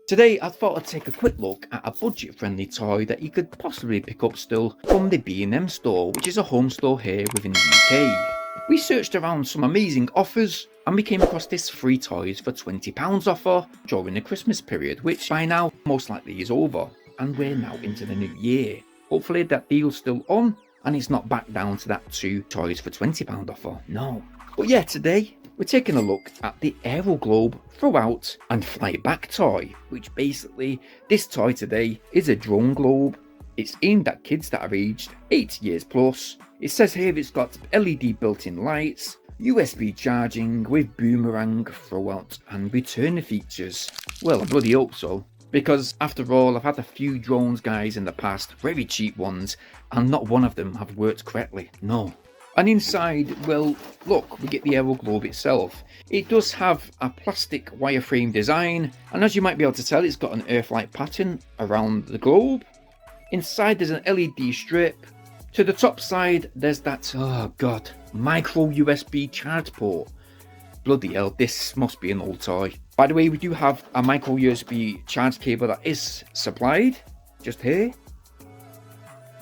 Today I thought I'd take a quick look at a budget friendly toy that you could possibly pick up still from the B&M store, which is a home store here within the UK. We searched around some amazing offers and we came across this free toys for £20 offer during the Christmas period, which by now most likely is over and we're now into the new year. Hopefully that deal's still on and it's not back down to that 2 toys for £20 offer, no. But yeah, today we're taking a look at the Aero Globe Throw-Out and Fly Back toy, which basically, this toy today is a drone globe. It's aimed at kids that are aged 8 years plus. It says here it's got LED built-in lights, USB charging with boomerang, throw-out and return features. Well, I bloody hope so, because after all, I've had a few drones guys in the past, very cheap ones, and not one of them have worked correctly, no. And inside, well, look, we get the Aero Globe itself. It does have a plastic wireframe design, and as you might be able to tell, it's got an Earth-like pattern around the globe. Inside there's an LED strip. To the top side, there's that, oh god, micro USB charge port. Bloody hell, this must be an old toy. By the way, we do have a micro USB charge cable that is supplied, just here.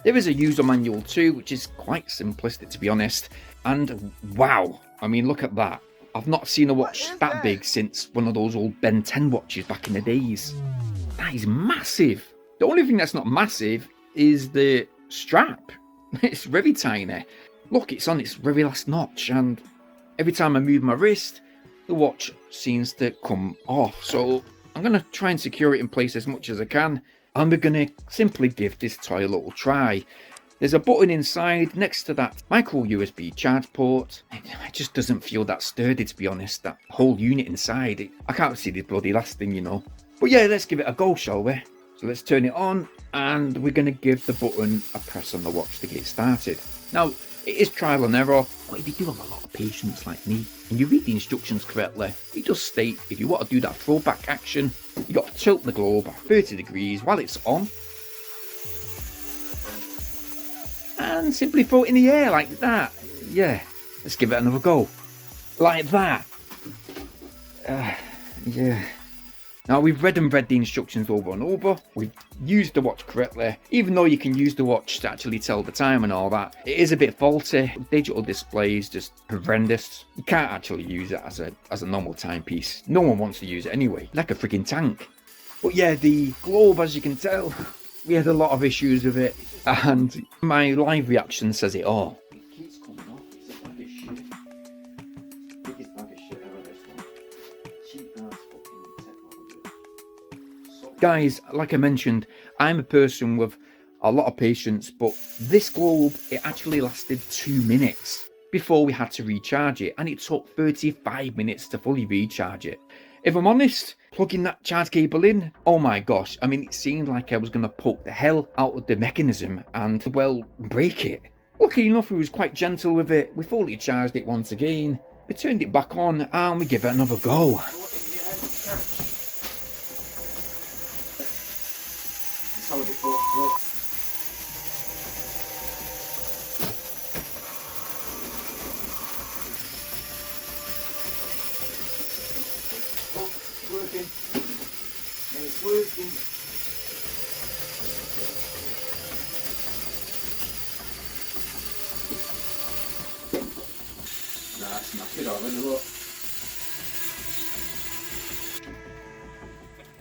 There is a user manual too, which is quite simplistic to be honest. And wow, I mean look at that. I've not seen a watch that big since one of those old Ben 10 watches back in the days. That is massive. The only thing that's not massive is the strap. It's very tiny. Look, it's on its very last notch and every time I move my wrist, the watch seems to come off. So I'm going to try and secure it in place as much as I can. And we're going to simply give this toy a little try. There's a button inside next to that micro USB charge port. It just doesn't feel that sturdy to be honest, that whole unit inside. I can't see the bloody last thing, you know. But yeah, let's give it a go, shall we? So let's turn it on and we're going to give the button a press on the watch to get started. Now, it is trial and error, but if you do have a lot of patience like me and you read the instructions correctly, it does state if you want to do that throwback action, you got to tilt the globe at 30 degrees while it's on and simply throw it in the air like that. Yeah, let's give it another go. Like that. Yeah. Now we've read the instructions over and over, we've used the watch correctly, even though you can use the watch to actually tell the time and all that, it is a bit faulty. Digital display is just horrendous. You can't actually use it as a normal timepiece. No one wants to use it anyway, like a freaking tank. But yeah, the globe, as you can tell, we had a lot of issues with it, and my live reaction says it all. Guys, like I mentioned, I'm a person with a lot of patience, but this globe, it actually lasted 2 minutes before we had to recharge it, and it took 35 minutes to fully recharge it. If I'm honest, plugging that charge cable in, oh my gosh, I mean, it seemed like I was going to poke the hell out of the mechanism and, well, break it. Luckily enough, we was quite gentle with it. We fully charged it once again, we turned it back on, and we give it another go. It's working. Nah, smack it over, look.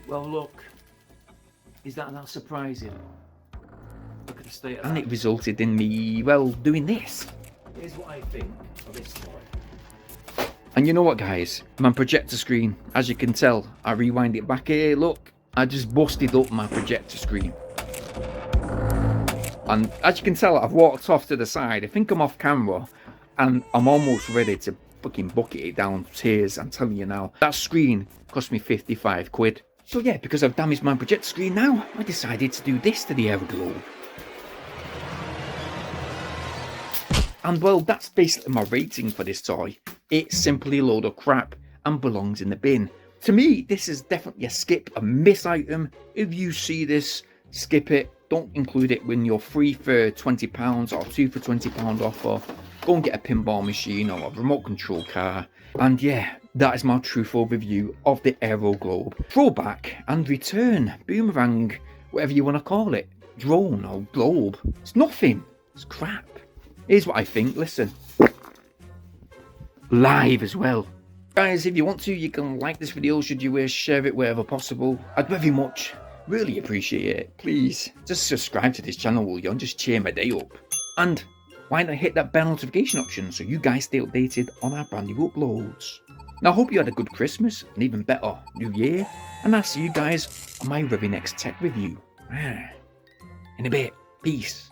Well, look. Is that not surprising? Look at the state of that. And it resulted in me, well, doing this. Here's what I think of this toy. And you know what, guys? My projector screen, as you can tell, I rewind it back here, look. I just busted up my projector screen. And as you can tell, I've walked off to the side. I think I'm off camera. And I'm almost ready to fucking bucket it down tears, I'm telling you now. That screen cost me 55 quid. So yeah, because I've damaged my projector screen now, I decided to do this to the Aero Globe. And well, that's basically my rating for this toy. It's simply a load of crap and belongs in the bin. To me, this is definitely a skip, a miss item. If you see this, skip it. Don't include it when you're 3 for £20 or 2 for £20 offer. Go and get a pinball machine or a remote control car. And yeah, That is my truthful review of the Aero Globe. Throwback and return, boomerang, whatever you want to call it. Drone or globe. It's nothing. It's crap. Here's what I think, listen. Live as well. Guys, if you want to, you can like this video, should you wish, share it wherever possible. I'd very much, really appreciate it. Please, just subscribe to this channel, will you, and just cheer my day up. And why not hit that bell notification option so you guys stay updated on our brand new uploads. Now, I hope you had a good Christmas, and even better, New Year, and I'll see you guys on my very next tech review. In a bit. Peace.